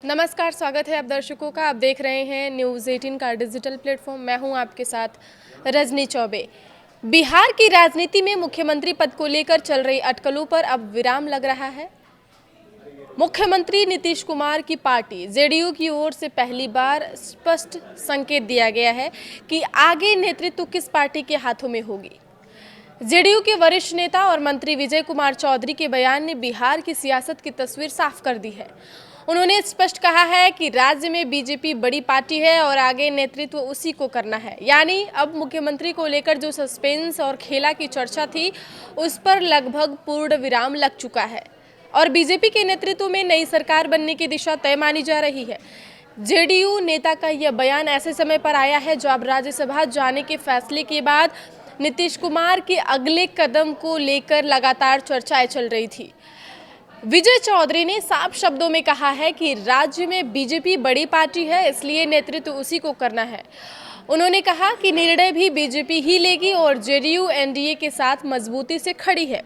नमस्कार, स्वागत है आप दर्शकों का। आप देख रहे हैं न्यूज़ 18 का डिजिटल प्लेटफॉर्म। मैं हूं आपके साथ रजनी चौबे। बिहार की राजनीति में मुख्यमंत्री पद को लेकर चल रही अटकलों पर अब विराम लग रहा है। मुख्यमंत्री नीतीश कुमार की पार्टी जेडीयू की ओर से पहली बार स्पष्ट संकेत दिया गया है कि आगे नेतृत्व किस पार्टी के हाथों में होगी। जेडीयू के वरिष्ठ नेता और मंत्री विजय कुमार चौधरी के बयान ने बिहार की सियासत की तस्वीर साफ कर दी है। उन्होंने स्पष्ट कहा है कि राज्य में बीजेपी बड़ी पार्टी है और आगे नेतृत्व उसी को करना है। यानी अब मुख्यमंत्री को लेकर जो सस्पेंस और खेला की चर्चा थी, उस पर लगभग पूर्ण विराम लग चुका है और बीजेपी के नेतृत्व में नई सरकार बनने की दिशा तय मानी जा रही है। जेडीयू नेता का यह बयान ऐसे समय पर आया है जब राज्यसभा जाने के फैसले के बाद नीतीश कुमार के अगले कदम को लेकर लगातार चर्चाएं चल रही थी। विजय चौधरी ने साफ शब्दों में कहा है कि राज्य में बीजेपी बड़ी पार्टी है, इसलिए नेतृत्व उसी को करना है। उन्होंने कहा कि निर्णय भी बीजेपी ही लेगी और जेडीयू एनडीए के साथ मजबूती से खड़ी है।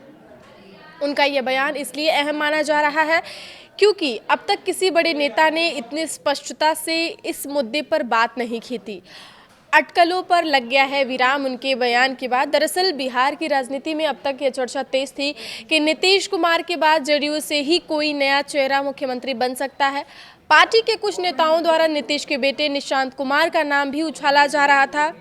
उनका यह बयान इसलिए अहम माना जा रहा है क्योंकि अब तक किसी बड़े नेता ने इतनी स्पष्टता से इस मुद्दे पर बात नहीं की थी। अटकलों पर लग गया है विराम उनके बयान के बाद। दरअसल बिहार की राजनीति में अब तक यह चर्चा तेज थी कि नीतीश कुमार के बाद जेडीयू से ही कोई नया चेहरा मुख्यमंत्री बन सकता है। पार्टी के कुछ नेताओं द्वारा नीतीश के बेटे निशांत कुमार का नाम भी उछाला जा रहा था,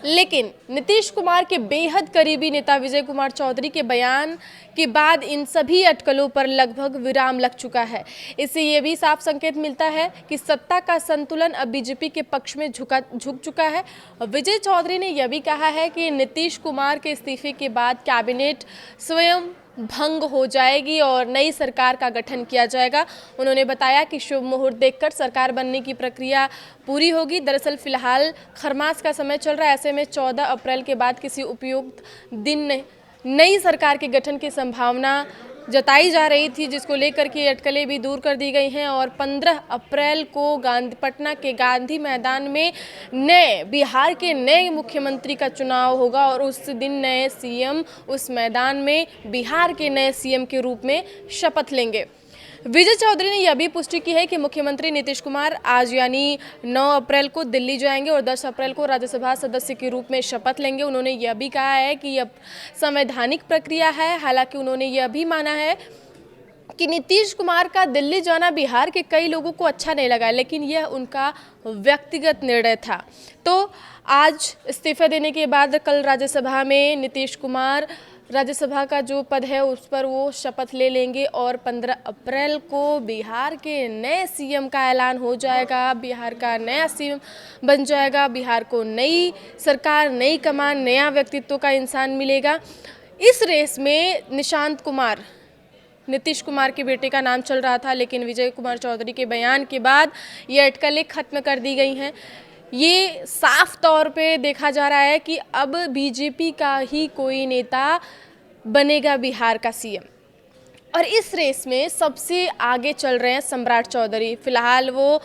लेकिन नीतीश कुमार के बेहद करीबी नेता विजय कुमार चौधरी के बयान के बाद इन सभी अटकलों पर लगभग विराम लग चुका है। इससे ये भी साफ संकेत मिलता है कि सत्ता का संतुलन अब बीजेपी के पक्ष में झुक चुका है। विजय चौधरी ने यह भी कहा है कि नीतीश कुमार के इस्तीफे के बाद कैबिनेट स्वयं भंग हो जाएगी और नई सरकार का गठन किया जाएगा। उन्होंने बताया कि शुभ मुहूर्त देखकर सरकार बनने की प्रक्रिया पूरी होगी। दरअसल फिलहाल खरमास का समय चल रहा है, ऐसे में 14 अप्रैल के बाद किसी उपयुक्त दिन नई सरकार के गठन की संभावना जताई जा रही थी, जिसको लेकर के अटकलें भी दूर कर दी गई हैं और 15 अप्रैल को पटना के गांधी मैदान में बिहार के नए मुख्यमंत्री का चुनाव होगा और उस दिन नए सीएम उस मैदान में बिहार के नए सीएम के रूप में शपथ लेंगे। विजय चौधरी ने यह भी पुष्टि की है कि मुख्यमंत्री नीतीश कुमार आज यानी 9 अप्रैल को दिल्ली जाएंगे और 10 अप्रैल को राज्यसभा सदस्य के रूप में शपथ लेंगे। उन्होंने यह भी कहा है कि यह संवैधानिक प्रक्रिया है। हालांकि उन्होंने यह भी माना है कि नीतीश कुमार का दिल्ली जाना बिहार के कई लोगों को अच्छा नहीं लगा, लेकिन यह उनका व्यक्तिगत निर्णय था। तो आज इस्तीफा देने के बाद कल राज्यसभा में नीतीश कुमार राज्यसभा का जो पद है उस पर वो शपथ ले लेंगे और 15 अप्रैल को बिहार के नए सीएम का ऐलान हो जाएगा। बिहार का नया सीएम बन जाएगा। बिहार को नई सरकार, नई कमान, नया व्यक्तित्व का इंसान मिलेगा। इस रेस में निशांत कुमार, नीतीश कुमार के बेटे का नाम चल रहा था, लेकिन विजय कुमार चौधरी के बयान के बाद ये अटकलें खत्म कर दी गई हैं। ये साफ तौर पे देखा जा रहा है कि अब बीजेपी का ही कोई नेता बनेगा बिहार का सीएम और इस रेस में सबसे आगे चल रहे हैं सम्राट चौधरी। फिलहाल वो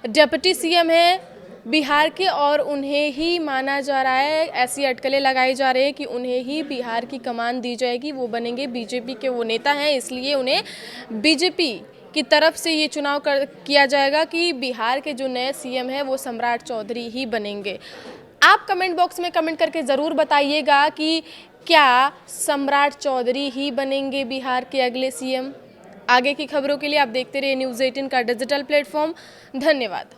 डिप्टी सीएम हैं बिहार के और उन्हें ही माना जा रहा है, ऐसी अटकलें लगाई जा रही है कि उन्हें ही बिहार की कमान दी जाएगी। वो बनेंगे बीजेपी के वो नेता हैं, इसलिए उन्हें बीजेपी की तरफ से ये चुनाव किया जाएगा कि बिहार के जो नए सीएम हैं वो सम्राट चौधरी ही बनेंगे। आप कमेंट बॉक्स में कमेंट करके ज़रूर बताइएगा कि क्या सम्राट चौधरी ही बनेंगे बिहार के अगले सीएम। आगे की खबरों के लिए आप देखते रहिए न्यूज़ 18 का डिजिटल प्लेटफॉर्म। धन्यवाद।